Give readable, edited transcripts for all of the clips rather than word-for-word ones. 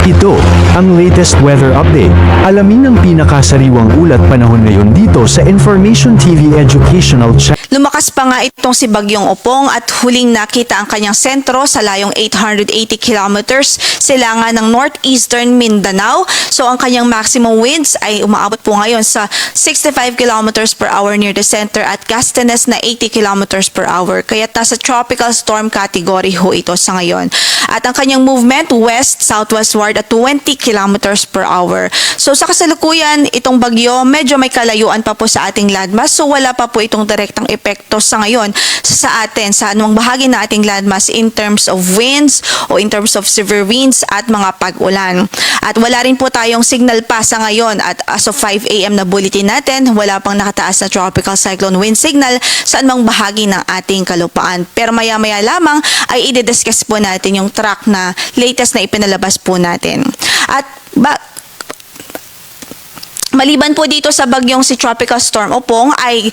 Ito ang latest weather update. Alamin ang pinakasariwang ulat panahon ngayon dito sa Information TV Educational Channel. Lumakas pa nga itong si Bagyong Opong at huling nakita ang kanyang sentro sa layong 880 kilometers silangan ng northeastern Mindanao. So ang kanyang maximum winds ay umaabot po ngayon sa 65 kilometers per hour near the center at gustiness na 80 kilometers per hour. Kaya nasa tropical storm category ho ito sa ngayon. At ang kanyang movement west-southwestward at 20 kilometers per hour. So sa kasalukuyan, itong bagyo medyo may kalayuan pa po sa ating landmass. So wala pa po itong direktang epekto sa ngayon sa atin, sa anumang bahagi na ating landmass in terms of winds o in terms of severe winds at mga pag-ulan. At wala rin po tayong signal pa sa ngayon at as of 5 a.m. na bulletin natin, wala pang nakataas na tropical cyclone wind signal sa anumang bahagi ng ating kalupaan. Pero maya-maya lamang ay i-discuss po natin yung track na latest na ipinalabas po natin. At maliban po dito sa bagyong si Tropical Storm Opong ay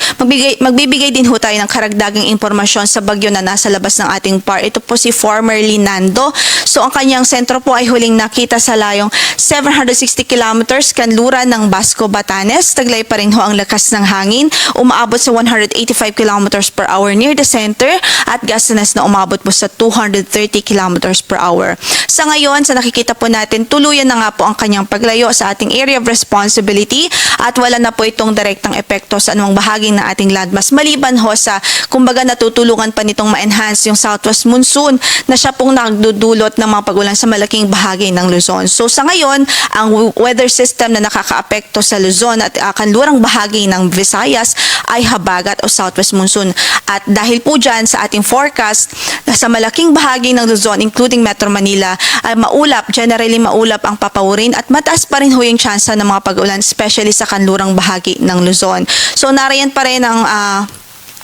magbibigay din ho tayo ng karagdagang impormasyon sa bagyo na nasa labas ng ating PAR. Ito po si formerly Nando. So ang kanyang sentro po ay huling nakita sa layong 760 kilometers kanluran ng Basco, Batanes. Taglay pa rin ho ang lakas ng hangin. Umaabot sa 185 kilometers per hour near the center at gustiness na umabot po sa 230 kilometers per hour. Sa ngayon, sa nakikita po natin, tuluyan na nga po ang kanyang paglayo sa ating area of responsibility at wala na po itong direktang epekto sa anumang bahagi ng ating landmass. Maliban ho sa, kumbaga natutulungan pa nitong ma-enhance yung southwest monsoon na siya pong nagdudulot ng mga pag-ulan sa malaking bahagi ng Luzon. So sa ngayon, ang weather system na nakakaapekto sa Luzon at kanlurang bahagi ng Visayas ay habagat o southwest monsoon. At dahil po dyan sa ating forecast, sa malaking bahagi ng Luzon, including Metro Manila, ay generally maulap ang papawurin at mataas pa rin ho yung tsansa ng mga pag-ulan, especially sa kanlurang bahagi ng Luzon. So nariyan pa rin ang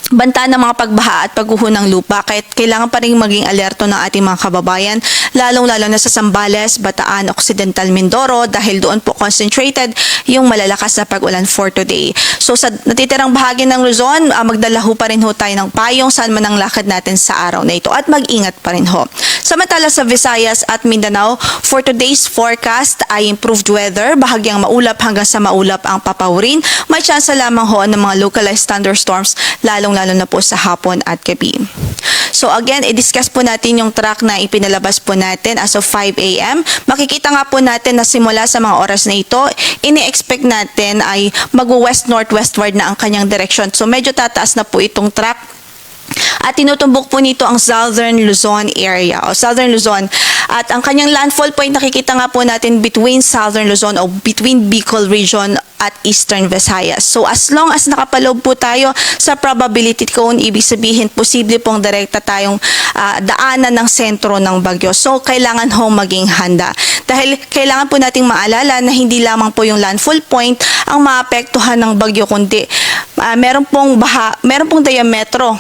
banta ng mga pagbaha at pagguho ng lupa, kaya kailangan pa rin maging alerto ng ating mga kababayan, lalong-lalo na sa Zambales, Bataan, Occidental Mindoro, dahil doon po concentrated yung malalakas na pag-ulan for today. So sa natitirang bahagi ng Luzon, magdala ho pa rin ho tayo ng payong saan man ang lakad natin sa araw na ito at mag-ingat pa rin ho. Samantala sa Visayas at Mindanao, for today's forecast ay improved weather, bahagyang maulap hanggang sa maulap ang papawurin. May tsansa lamang ho ng mga localized thunderstorms, lalo na po sa hapon at gabi. So again, i-discuss po natin yung track na ipinalabas po natin as of 5 a.m. Makikita nga po natin na simula sa mga oras na ito, ini-expect natin ay mag-west-northwestward na ang kanyang direction. So medyo tataas na po itong track. At tinutumbok po nito ang Southern Luzon area o Southern Luzon. At ang kanyang landfall point nakikita nga po natin between Southern Luzon o between Bicol region at Eastern Visayas. So as long as nakapaloob po tayo sa probability cone, ibig sabihin posible pong direkta tayong daanan ng sentro ng bagyo. So kailangan ho maging handa. Dahil kailangan po nating maalala na hindi lamang po yung landfall point ang maapektuhan ng bagyo, kundi meron pong diametro.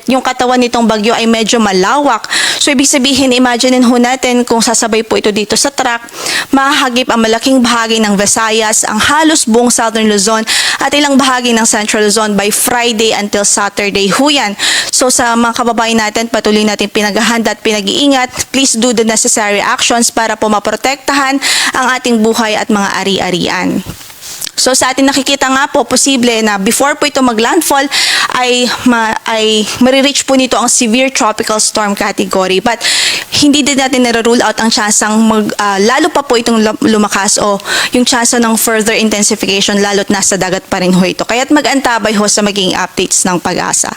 Yung katawan nitong bagyo ay medyo malawak. So ibig sabihin, imaginein ho natin kung sasabay po ito dito sa track, mahahagip ang malaking bahagi ng Visayas, ang halos buong Southern Luzon at ilang bahagi ng Central Luzon by Friday until Saturday ho yan. So sa mga kababayan natin, patuloy natin pinaghahanda at pinag-iingat. Please do the necessary actions para po maprotektahan ang ating buhay at mga ari-arian. So sa atin nakikita nga po, posible na before po ito mag-landfall ay marireach po nito ang severe tropical storm category. But hindi din natin nare-rule out ang tsansang lalo pa po itong lumakas o yung tsansa ng further intensification lalo't nasa dagat pa rin ho ito. Kaya't mag-antabay ho sa maging updates ng Pag-asa.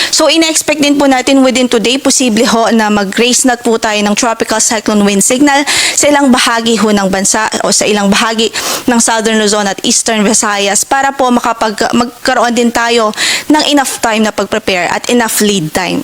So ina-expect din po natin within today, posible ho na mag-raise na po tayo ng tropical cyclone wind signal sa ilang bahagi ho ng bansa o sa ilang bahagi ng Southern Luzon at Eastern Visayas para po magkaroon din tayo ng enough time na pag-prepare at enough lead time.